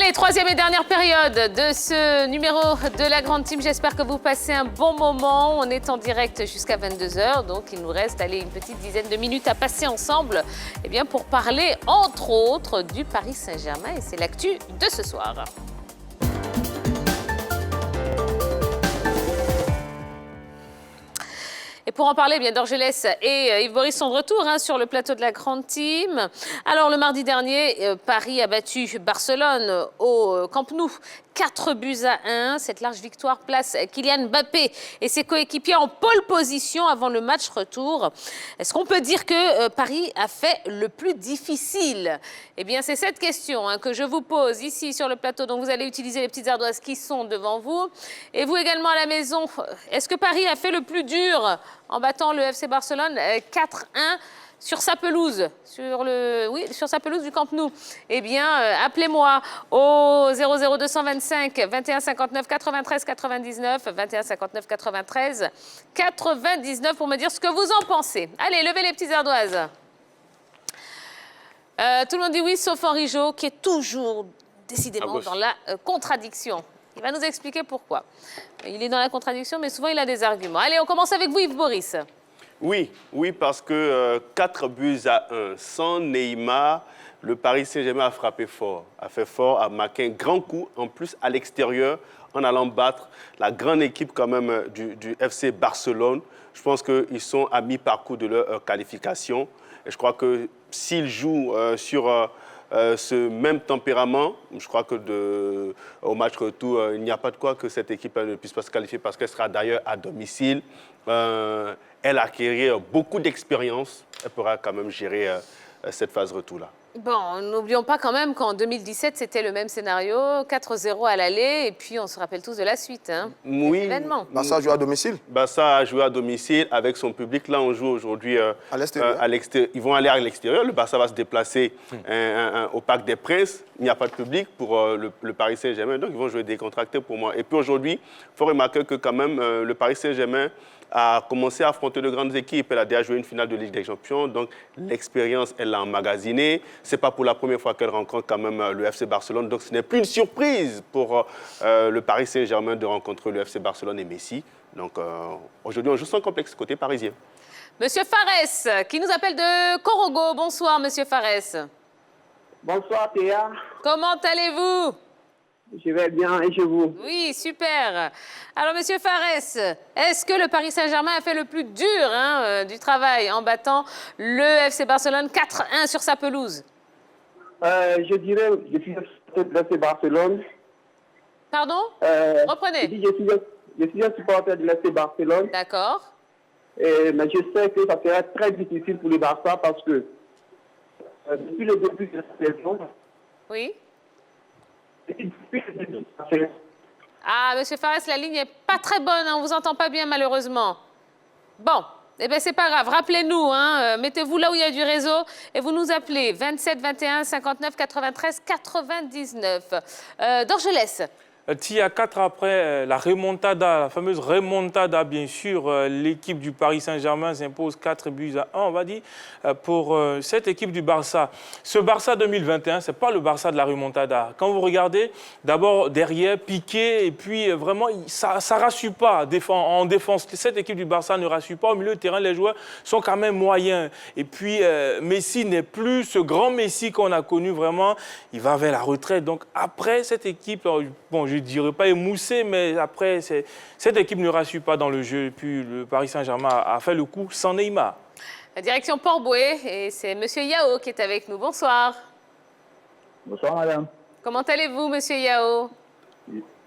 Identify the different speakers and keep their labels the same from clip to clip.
Speaker 1: Allez, troisième et dernière période de ce numéro de la Grande Team. J'espère que vous passez un bon moment. On est en direct jusqu'à 22 h, donc il nous reste une petite dizaine de minutes à passer ensemble pour parler, entre autres, du Paris Saint-Germain. Et c'est l'actu de ce soir. Et pour en parler, Dorgelès et Yves Boris sont de retour sur le plateau de la Grande Team. Alors, le mardi dernier, Paris a battu Barcelone au Camp Nou. 4-1. Cette large victoire place Kylian Mbappé et ses coéquipiers en pole position avant le match retour. Est-ce qu'on peut dire que Paris a fait le plus difficile? Eh bien, c'est cette question que je vous pose ici sur le plateau. Donc, vous allez utiliser les petites ardoises qui sont devant vous. Et vous également à la maison, est-ce que Paris a fait le plus dur en battant le FC Barcelone 4-1 sur sa pelouse, sur sa pelouse du Camp Nou? Eh bien, appelez-moi au 00225 21 59 93 99, 21 59 93 99 pour me dire ce que vous en pensez. Allez, levez les petites ardoises. Tout le monde dit oui, sauf Henri Jo, qui est toujours décidément dans la contradiction. Il va nous expliquer pourquoi. Il est dans la contradiction, mais souvent il a des arguments. Allez, on commence avec vous, Yves Boris.
Speaker 2: Oui, parce que 4-1. Sans Neymar, le Paris Saint-Germain a frappé fort. A fait fort, a marqué un grand coup, en plus à l'extérieur, en allant battre la grande équipe quand même du FC Barcelone. Je pense qu'ils sont à mi-parcours de leur qualification. Et je crois que s'ils jouent sur ce même tempérament, je crois que au match retour, il n'y a pas de quoi que cette équipe ne puisse pas se qualifier parce qu'elle sera d'ailleurs à domicile. Elle a acquis beaucoup d'expérience. Elle pourra quand même gérer cette phase retour-là.
Speaker 1: Bon, n'oublions pas quand même qu'en 2017, c'était le même scénario, 4-0 à l'aller, et puis on se rappelle tous de la suite.
Speaker 2: Oui.
Speaker 3: Barça a joué à domicile.
Speaker 2: Barça a joué à domicile avec son public. Là, on joue aujourd'hui à l'extérieur. Ils vont aller à l'extérieur. Le Barça va se déplacer au Parc des Princes. Il n'y a pas de public pour le Paris Saint-Germain, donc ils vont jouer décontractés pour moi. Et puis aujourd'hui, il faut remarquer que quand même, le Paris Saint-Germain a commencé à affronter de grandes équipes. Elle a déjà joué une finale de Ligue des Champions, donc l'expérience, elle l'a emmagasinée. Ce n'est pas pour la première fois qu'elle rencontre quand même le FC Barcelone, donc ce n'est plus une surprise pour le Paris Saint-Germain de rencontrer le FC Barcelone et Messi. Donc aujourd'hui, on joue sans complexe côté parisien.
Speaker 1: Monsieur Fares, qui nous appelle de Korogo. Bonsoir, Monsieur Fares.
Speaker 4: Bonsoir, Théa.
Speaker 1: Comment allez-vous?
Speaker 4: Je vais bien et chez vous?
Speaker 1: Oui, super. Alors, Monsieur Fares, est-ce que le Paris Saint-Germain a fait le plus dur du travail en battant le FC Barcelone 4-1 sur sa pelouse?
Speaker 4: Je dirais, je suis de l'FC Barcelone.
Speaker 1: Pardon? Reprenez.
Speaker 4: Je suis un supporter de l'FC Barcelone.
Speaker 1: D'accord.
Speaker 4: Mais je sais que ça sera très difficile pour le Barça parce que depuis le début de la saison...
Speaker 1: Oui. Ah, Monsieur Fares, la ligne n'est pas très bonne, on ne vous entend pas bien malheureusement. Bon, eh bien c'est pas grave, rappelez-nous, mettez-vous là où il y a du réseau et vous nous appelez 27 21 59 93 99. Dorgelès.
Speaker 5: Tia, 4 après la remontada, la fameuse remontada, bien sûr, l'équipe du Paris Saint-Germain s'impose 4-1, on va dire, pour cette équipe du Barça. Ce Barça 2021, ce n'est pas le Barça de la remontada. Quand vous regardez, d'abord derrière, Piqué, et puis vraiment, ça ne rassure pas en défense. Cette équipe du Barça ne rassure pas. Au milieu de terrain, les joueurs sont quand même moyens. Et puis, Messi n'est plus ce grand Messi qu'on a connu vraiment. Il va vers la retraite. Donc, après cette équipe, bon, je ne dirais pas émoussé, mais après, cette équipe ne rassure pas dans le jeu. Et puis, le Paris Saint-Germain a fait le coup sans Neymar.
Speaker 1: La direction Port-Bouët, et c'est M. Yao qui est avec nous. Bonsoir.
Speaker 6: Bonsoir, madame.
Speaker 1: Comment allez-vous, M. Yao?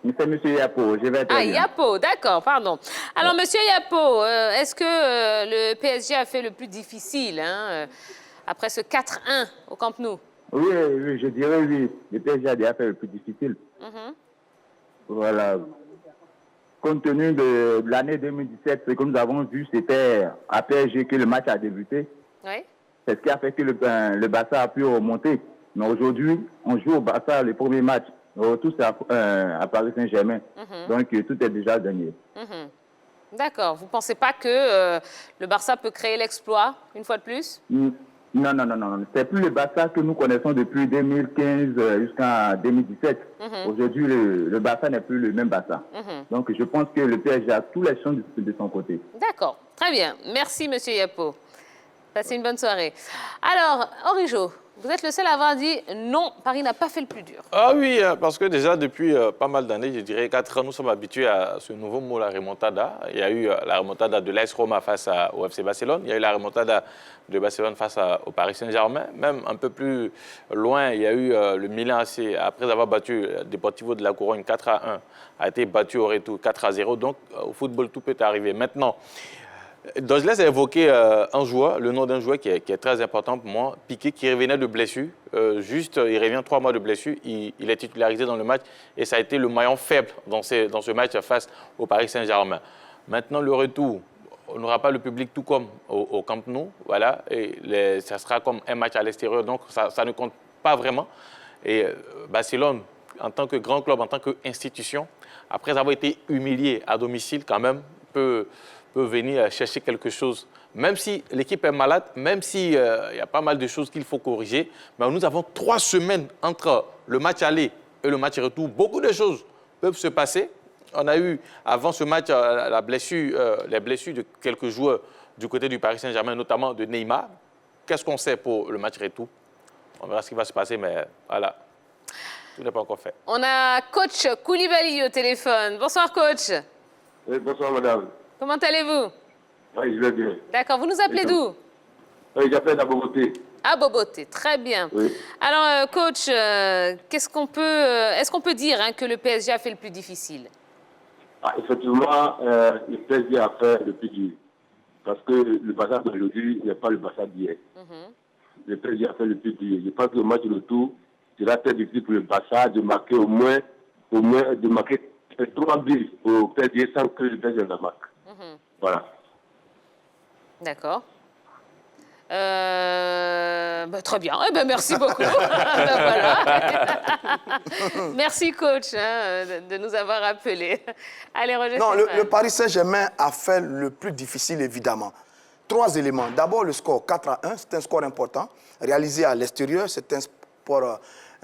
Speaker 6: C'est M. Yapo, je vais très bien.
Speaker 1: Yapo, d'accord, pardon. Alors, M. Yapo, est-ce que le PSG a fait le plus difficile après ce 4-1 au Camp Nou?
Speaker 6: Oui, je dirais oui. Le PSG a déjà fait le plus difficile. Voilà. Compte tenu de l'année 2017, ce que nous avons vu, c'était à PSG que le match a débuté.
Speaker 1: Oui.
Speaker 6: C'est ce qui a fait que le Barça a pu remonter. Mais aujourd'hui, on joue au Barça le premier match. Le retour, c'est à Paris Saint-Germain. Donc, tout est déjà gagné.
Speaker 1: D'accord. Vous ne pensez pas que le Barça peut créer l'exploit une fois de plus?
Speaker 6: Non, non, non, non. C'est plus le Barça que nous connaissons depuis 2015 jusqu'à 2017. Aujourd'hui, le Barça n'est plus le même Barça. Donc, je pense que le PSG a tous les chances de son côté.
Speaker 1: D'accord, très bien. Merci, Monsieur Yapo. Passez une bonne soirée. Alors, Orijo, vous êtes le seul à avoir dit non, Paris n'a pas fait le plus dur.
Speaker 3: Ah oui, parce que déjà depuis pas mal d'années, je dirais 4 ans, nous sommes habitués à ce nouveau mot, la remontada. Il y a eu la remontada de l'AS Roma face au FC Barcelone. Il y a eu la remontada de Barcelone face au Paris Saint-Germain. Même un peu plus loin, il y a eu le Milan AC, après avoir battu Deportivo de La Corogne 4-1, a été battu au retour 4-0. Donc au football, tout peut arriver. Maintenant, Dorgelès a évoqué un joueur, le nom d'un joueur qui est très important pour moi, Piqué, qui revenait de blessure. Il revient 3 mois de blessure. Il est titularisé dans le match et ça a été le maillon faible dans ce match face au Paris Saint-Germain. Maintenant, le retour, on n'aura pas le public tout comme au Camp Nou. Voilà, et ça sera comme un match à l'extérieur, donc ça ne compte pas vraiment. Et Barcelone, en tant que grand club, en tant qu'institution, après avoir été humilié à domicile, quand même, peut venir chercher quelque chose. Même si l'équipe est malade, même s'il y a pas mal de choses qu'il faut corriger, mais nous avons 3 semaines entre le match aller et le match retour. Beaucoup de choses peuvent se passer. On a eu, avant ce match, les blessures de quelques joueurs du côté du Paris Saint-Germain, notamment de Neymar. Qu'est-ce qu'on sait pour le match retour? On verra ce qui va se passer, mais voilà, tout n'est pas encore fait.
Speaker 1: On a coach Koulibaly au téléphone. Bonsoir, coach.
Speaker 7: Oui, bonsoir, madame.
Speaker 1: Comment allez-vous?
Speaker 7: Oui, je vais bien.
Speaker 1: D'accord, vous nous appelez d'où?
Speaker 7: Oui, j'appelle à Boboté.
Speaker 1: À Boboté, très bien.
Speaker 7: Oui.
Speaker 1: Alors, coach, est-ce qu'on peut dire que le PSG a fait le plus difficile?
Speaker 7: Effectivement, le PSG a fait le plus dur. Parce que le Barça d'aujourd'hui n'est pas le Barça d'hier. Le PSG a fait le plus dur. Je pense que le match de retour sera très difficile pour le Barça de marquer au moins de marquer 3 buts au PSG sans que le PSG ne marque. Voilà.
Speaker 1: D'accord. Très bien. Eh ben, merci beaucoup. Voilà. Merci, coach, de nous avoir appelés. Allez, Roger.
Speaker 8: Non, le Paris Saint-Germain a fait le plus difficile, évidemment. 3 éléments. D'abord, le score 4-1, c'est un score important. Réalisé à l'extérieur, c'est un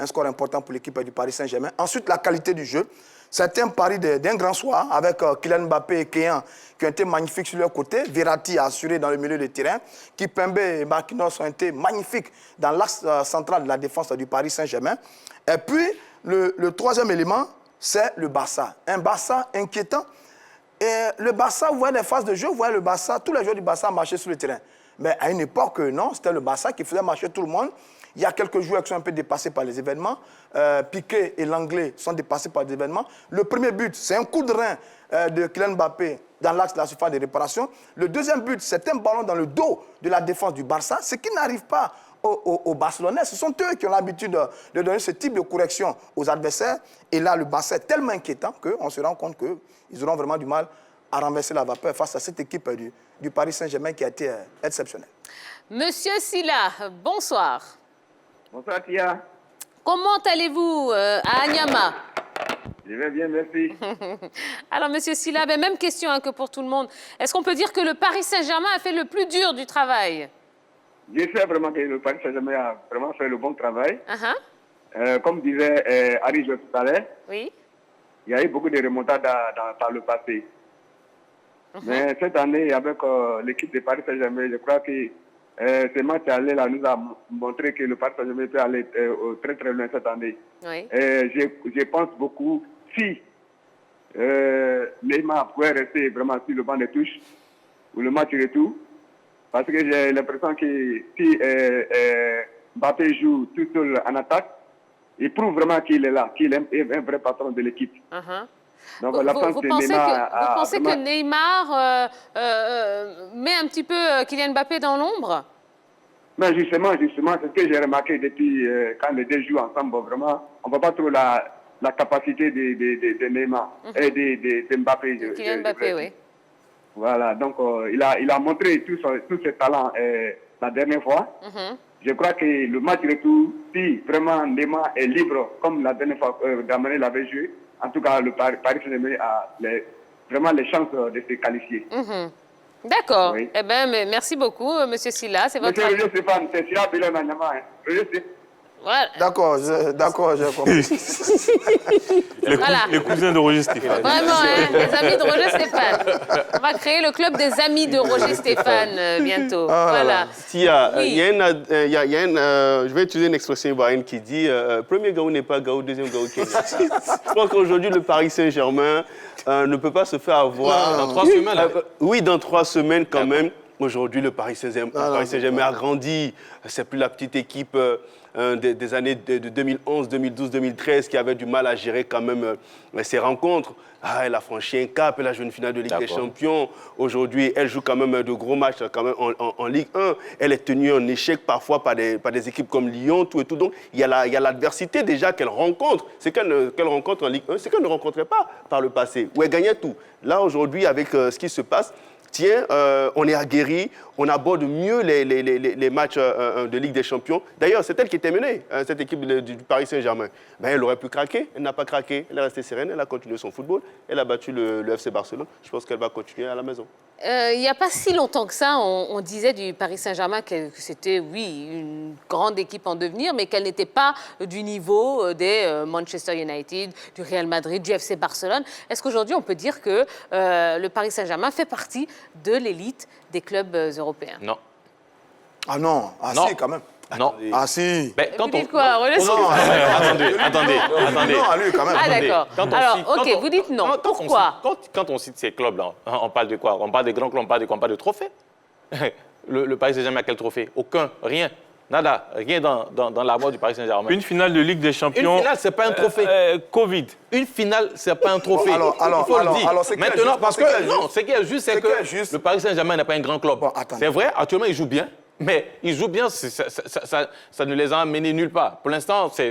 Speaker 8: score important pour l'équipe du Paris Saint-Germain. Ensuite, la qualité du jeu. C'est un pari d'un grand soir avec Kylian Mbappé et Kéan qui ont été magnifiques sur leur côté. Verratti a assuré dans le milieu de terrain. Kipembe et Marquinhos ont été magnifiques dans l'axe central de la défense du Paris Saint-Germain. Et puis, le 3e élément, c'est le Barça. Un Barça inquiétant. Et le Barça, vous voyez les phases de jeu, vous voyez le Barça, tous les joueurs du Barça marchaient sur le terrain. Mais à une époque, non, c'était le Barça qui faisait marcher tout le monde. Il y a quelques joueurs qui sont un peu dépassés par les événements. Piqué et l'Anglais sont dépassés par les événements. Le premier but, c'est un coup de rein de Kylian Mbappé dans l'axe de la surface de réparation. Le deuxième but, c'est un ballon dans le dos de la défense du Barça, ce qui n'arrive pas aux Barcelonais. Ce sont eux qui ont l'habitude de donner ce type de correction aux adversaires. Et là, le Barça est tellement inquiétant qu'on se rend compte qu'ils auront vraiment du mal à renverser la vapeur face à cette équipe du Paris Saint-Germain qui a été exceptionnelle.
Speaker 1: Monsieur Silla, bonsoir.
Speaker 4: Bonsoir, Tia.
Speaker 1: Comment allez-vous à Anyama?
Speaker 4: Je vais bien, merci.
Speaker 1: Alors, monsieur Silla, même question que pour tout le monde. Est-ce qu'on peut dire que le Paris Saint-Germain a fait le plus dur du travail?
Speaker 4: J'espère vraiment que le Paris Saint-Germain a vraiment fait le bon travail. Comme disait Harry tout à l'heure,
Speaker 1: oui.
Speaker 4: Il y a eu beaucoup de remontades par le passé. Mais cette année, avec l'équipe de Paris Saint-Germain, je crois que ce match aller là nous a montré que le Paris Saint-Germain peut aller très très loin cette année. Oui. Je pense beaucoup si Neymar pouvait rester vraiment sur le banc de touche ou le match retour, parce que j'ai l'impression que si Mbappé joue tout seul en attaque, il prouve vraiment qu'il est là, qu'il est un vrai patron de l'équipe. Donc,
Speaker 1: vous pensez que Neymar met un petit peu Kylian Mbappé dans l'ombre?
Speaker 4: Mais justement, c'est ce que j'ai remarqué depuis quand les deux jouent ensemble. Vraiment, on ne voit pas trop la capacité de Neymar et de Mbappé.
Speaker 1: Kylian Mbappé, oui.
Speaker 4: Voilà, donc il a montré tous ses talents la dernière fois. Je crois que le match retour, si vraiment Neymar est libre, comme la dernière fois Damané l'avait joué, en tout cas, le Paris Saint-Germain a vraiment les chances de se qualifier.
Speaker 1: D'accord.
Speaker 4: Oui.
Speaker 1: Eh bien, merci beaucoup, Monsieur Silla. C'est votre...
Speaker 4: Monsieur Roger Stéphane, c'est Silla Bilon Anyama. Roger Stéphane.
Speaker 1: Voilà.
Speaker 8: D'accord, j'ai compris.
Speaker 5: Les cousins de Roger Stéphane.
Speaker 1: Vraiment, hein, les amis de Roger Stéphane. On va créer le club des amis de Roger Stéphane bientôt. Voilà. Oui.
Speaker 2: Je vais utiliser une expression ivoirienne qui dit premier Gaou n'est pas Gaou, deuxième Gaou qui est Je pense qu'aujourd'hui, le Paris Saint-Germain ne peut pas se faire avoir.
Speaker 3: Dans 3 semaines, là.
Speaker 2: Oui, dans 3 semaines quand même. Aujourd'hui, le Paris Saint-Germain a grandi. C'est plus la petite équipe des années de 2011, 2012, 2013 qui avait du mal à gérer quand même ses rencontres. Ah, elle a franchi un cap, elle a joué une finale de Ligue des Champions. Aujourd'hui, elle joue quand même de gros matchs quand même en Ligue 1. Elle est tenue en échec parfois par des équipes comme Lyon, tout et tout. Donc, il y a l'adversité déjà qu'elle rencontre. C'est qu'elle rencontre en Ligue 1, c'est qu'elle ne rencontrait pas par le passé, où elle gagnait tout. Là, aujourd'hui, avec ce qui se passe, tiens, on est aguerri, on aborde mieux les matchs de Ligue des Champions. D'ailleurs, c'est elle qui était menée, cette équipe du Paris Saint-Germain. Ben, elle aurait pu craquer, elle n'a pas craqué, elle est restée sereine, elle a continué son football, elle a battu le FC Barcelone. Je pense qu'elle va continuer à la maison.
Speaker 1: Il n'y a pas si longtemps que ça, on disait du Paris Saint-Germain que c'était, oui, une grande équipe en devenir, mais qu'elle n'était pas du niveau des Manchester United, du Real Madrid, du FC Barcelone. Est-ce qu'aujourd'hui, on peut dire que le Paris Saint-Germain fait partie de l'élite des clubs européens?
Speaker 3: Non.
Speaker 8: Ah non, ah
Speaker 3: Non.
Speaker 8: si, quand même.
Speaker 3: Non.
Speaker 8: Ah si.
Speaker 3: Ben,
Speaker 1: Vous dites quoi? Relais-
Speaker 8: Non,
Speaker 3: Attendez.
Speaker 8: non, à lui, quand même.
Speaker 1: Ah d'accord.
Speaker 3: Quand on
Speaker 1: Alors,
Speaker 3: cite-
Speaker 1: ok,
Speaker 3: quand on-
Speaker 1: vous dites non.
Speaker 3: quand on
Speaker 1: Pourquoi?
Speaker 3: Quand on cite ces clubs-là, on parle de quoi? On parle des grands clubs, on parle de trophées. Le Paris Saint-Germain a quel trophée? Aucun, rien. Nada, rien dans la voie du Paris Saint-Germain.
Speaker 5: Une finale de Ligue des Champions.
Speaker 3: Une finale, c'est pas un trophée.
Speaker 5: Covid.
Speaker 3: Une finale, c'est pas un trophée.
Speaker 8: Bon, alors,
Speaker 3: il faut le dire.
Speaker 8: alors, c'est qui est
Speaker 3: Maintenant,
Speaker 8: juste,
Speaker 3: parce
Speaker 8: c'est qui est
Speaker 3: que non,
Speaker 8: juste.
Speaker 3: ce qui est juste, c'est
Speaker 8: C'est qui est
Speaker 3: que
Speaker 8: juste.
Speaker 3: le Paris Saint-Germain n'est pas un grand club.
Speaker 8: Bon, attendez.
Speaker 3: C'est vrai, actuellement, ils jouent bien. Mais ils jouent bien, ça ne les a amenés nulle part. Pour l'instant, c'est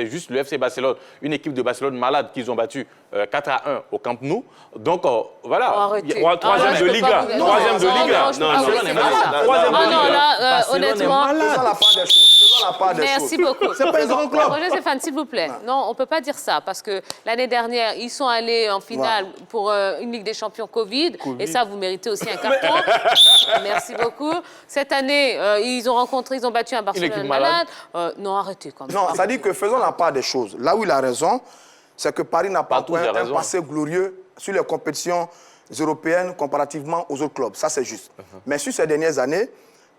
Speaker 3: juste le FC Barcelone, une équipe de Barcelone malade qu'ils ont battu 4-1 au Camp Nou. Donc, voilà.
Speaker 1: Oh, arrêtez.
Speaker 5: Troisième
Speaker 1: là,
Speaker 5: de
Speaker 1: je peux
Speaker 5: Liga.
Speaker 1: pas vous-
Speaker 5: Troisième de
Speaker 1: non,
Speaker 5: Liga.
Speaker 1: non, je peux
Speaker 3: Non,
Speaker 1: pas vous
Speaker 3: Barcelone
Speaker 1: laisser
Speaker 3: est
Speaker 1: faire
Speaker 3: malade.
Speaker 1: ça.
Speaker 5: Troisième de
Speaker 1: Ah non,
Speaker 5: Liga.
Speaker 1: là,
Speaker 3: Barcelone est
Speaker 1: honnêtement...
Speaker 3: malade.
Speaker 8: Faisons la part des choses. Faisons la part des choses.
Speaker 1: Merci beaucoup.
Speaker 3: C'est pas un grand club.
Speaker 1: Roger Stéphane, s'il vous plaît. Non, on ne peut pas dire ça parce que l'année dernière, ils sont allés en finale pour une Ligue des Champions Covid. Et ça, vous méritez aussi un carton. Merci beaucoup. Cette année, ils ont battu un Barcelone
Speaker 3: équipe
Speaker 1: malade. Non, arrêtez quand même.
Speaker 8: Non, ça dit que faisons la part des choses. Là où il a raison, c'est que Paris n'a pas
Speaker 3: Partout, il a
Speaker 8: un
Speaker 3: raison.
Speaker 8: passé glorieux sur les compétitions européennes comparativement aux autres clubs. Ça, c'est juste. Mais sur ces dernières années,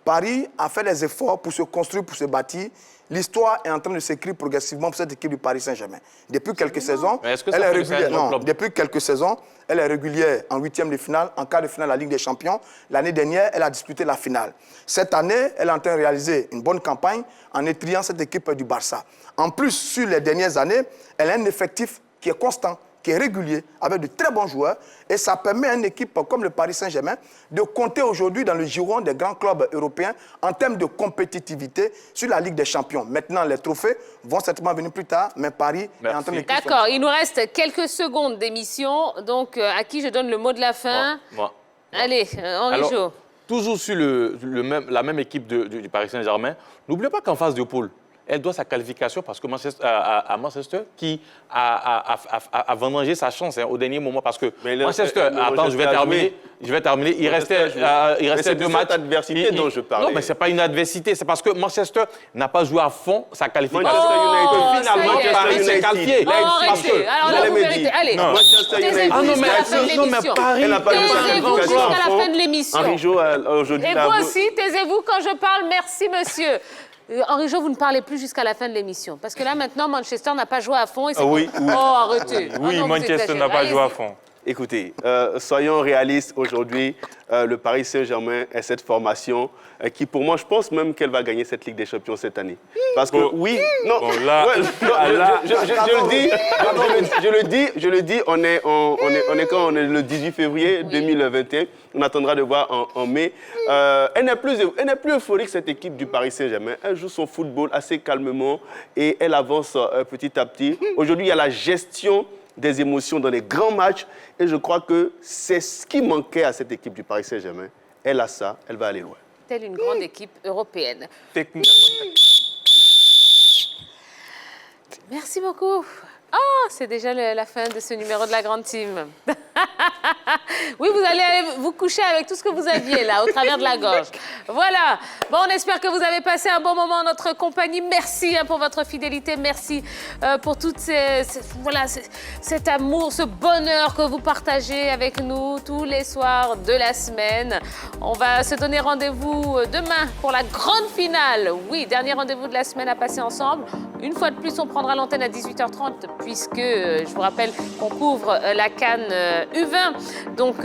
Speaker 8: Paris a fait des efforts pour se construire, pour se bâtir. L'histoire est en train de s'écrire progressivement pour cette équipe du Paris Saint-Germain. Depuis quelques saisons,
Speaker 3: Mais est-ce que ça
Speaker 8: elle est
Speaker 3: fait que c'est un
Speaker 8: régulière.
Speaker 3: grand
Speaker 8: Non,
Speaker 3: club?
Speaker 8: depuis quelques saisons, elle est régulière en huitième de finale, en quart de finale de la Ligue des Champions. L'année dernière, elle a disputé la finale. Cette année, elle est en train de réaliser une bonne campagne en étriant cette équipe du Barça. En plus, sur les dernières années, elle a un effectif qui est constant, qui est régulier, avec de très bons joueurs. Et ça permet à une équipe comme le Paris Saint-Germain de compter aujourd'hui dans le giron des grands clubs européens en termes de compétitivité sur la Ligue des Champions. Maintenant, les trophées vont certainement venir plus tard, mais Paris est en train de...
Speaker 1: D'accord, il nous reste quelques secondes d'émission. Donc, à qui je donne le mot de la fin?
Speaker 3: Moi.
Speaker 1: Allez, Henri
Speaker 3: Alors,
Speaker 1: Jo.
Speaker 3: toujours sur la même équipe du Paris Saint-Germain, n'oubliez pas qu'en phase de poule, elle doit sa qualification parce que Manchester qui a vendangé sa chance au dernier moment parce que
Speaker 2: Mais
Speaker 3: Manchester, attends, je vais terminer, il restait
Speaker 2: c'est
Speaker 3: deux
Speaker 2: de
Speaker 3: matchs.
Speaker 2: cette adversité dont je parlais.
Speaker 3: Non, mais ce n'est pas une adversité, c'est parce que Manchester n'a pas joué à fond sa qualification.
Speaker 2: Manchester United,
Speaker 1: Finalement,
Speaker 3: Paris s'est qualifié.
Speaker 1: Oh, arrêtez. Alors là, vous méritez. Allez,
Speaker 2: Manchester United.
Speaker 1: taisez-vous jusqu'à la fin de
Speaker 3: non, mais
Speaker 1: l'émission.
Speaker 3: Paris,
Speaker 2: Elle n'a pas joué sa
Speaker 1: Taisez-vous
Speaker 2: qualification
Speaker 1: jusqu'à
Speaker 2: à
Speaker 1: la
Speaker 2: fond.
Speaker 1: fin de l'émission.
Speaker 2: Henri Jo, aujourd'hui,
Speaker 1: Et
Speaker 2: là,
Speaker 1: vous aussi, taisez-vous quand je parle. Merci, monsieur. Henri Jo, vous ne parlez plus jusqu'à la fin de l'émission. Parce que là, maintenant, Manchester n'a pas joué à fond. Et c'est
Speaker 2: oui,
Speaker 1: Oh, arrêtez.
Speaker 5: Oui,
Speaker 1: Oh non, vous
Speaker 5: Manchester
Speaker 1: exagérez.
Speaker 5: n'a pas joué à
Speaker 1: Allez-y.
Speaker 5: fond.
Speaker 2: Écoutez, soyons réalistes aujourd'hui. Le Paris Saint-Germain est cette formation qui, pour moi, je pense même qu'elle va gagner cette Ligue des Champions cette année. Parce que,
Speaker 5: Bon.
Speaker 2: oui, non,
Speaker 5: Bon, là,
Speaker 2: ouais, non,
Speaker 5: là.
Speaker 2: je le dis, on est quand on est le 18 février 2021. On attendra de voir en mai. Elle n'est plus euphorique, cette équipe du Paris Saint-Germain. Elle joue son football assez calmement et elle avance petit à petit. Aujourd'hui, il y a la gestion des émotions dans les grands matchs. Et je crois que c'est ce qui manquait à cette équipe du Paris Saint-Germain. Elle a ça, elle va aller loin.
Speaker 1: Telle une grande équipe européenne.
Speaker 5: Techniquement.
Speaker 1: Merci beaucoup. Ah, c'est déjà la fin de ce numéro de la Grande Team. Oui, vous allez aller vous coucher avec tout ce que vous aviez là, au travers de la gorge. Voilà. Bon, on espère que vous avez passé un bon moment en notre compagnie. Merci pour votre fidélité. Merci pour tout cet amour, ce bonheur que vous partagez avec nous tous les soirs de la semaine. On va se donner rendez-vous demain pour la grande finale. Oui, dernier rendez-vous de la semaine à passer ensemble. Une fois de plus, on prendra l'antenne à 18h30 puisque, je vous rappelle qu'on couvre la CAN U20. Donc,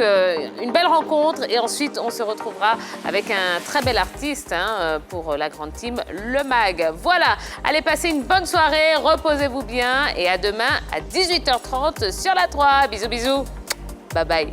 Speaker 1: une belle rencontre et ensuite, on se retrouvera avec un très bel artiste pour la grande team, le MAG. Voilà, allez passer une bonne soirée, reposez-vous bien et à demain à 18h30 sur la 3. Bisous, bisous. Bye bye.